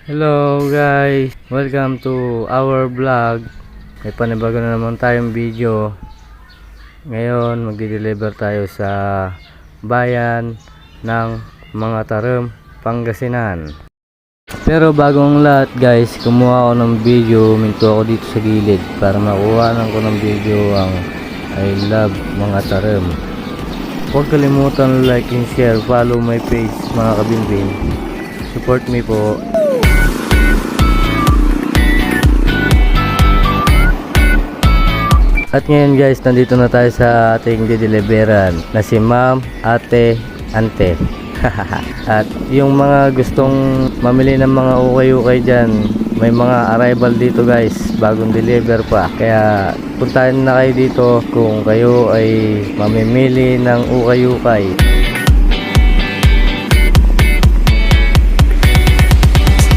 Hello guys, welcome to our vlog. May panibago na naman tayong video. Ngayon magdi-deliver tayo sa bayan ng mga Tarim, Pangasinan. Pero bago ang lahat guys, kumuha ako ng video, minto ako dito sa gilid para makuha ko ng video ang I love mga Tarim. Huwag kalimutan like and share, follow my page mga kabinbin. Support me po. At ngayon guys, nandito na tayo sa ating dideliveran na si Ma'am, Ate, Ante. At yung mga gustong mamili ng mga ukay-ukay dyan, may mga arrival dito guys, bagong deliver pa. Kaya puntahan na kayo dito kung kayo ay mamimili ng ukay-ukay.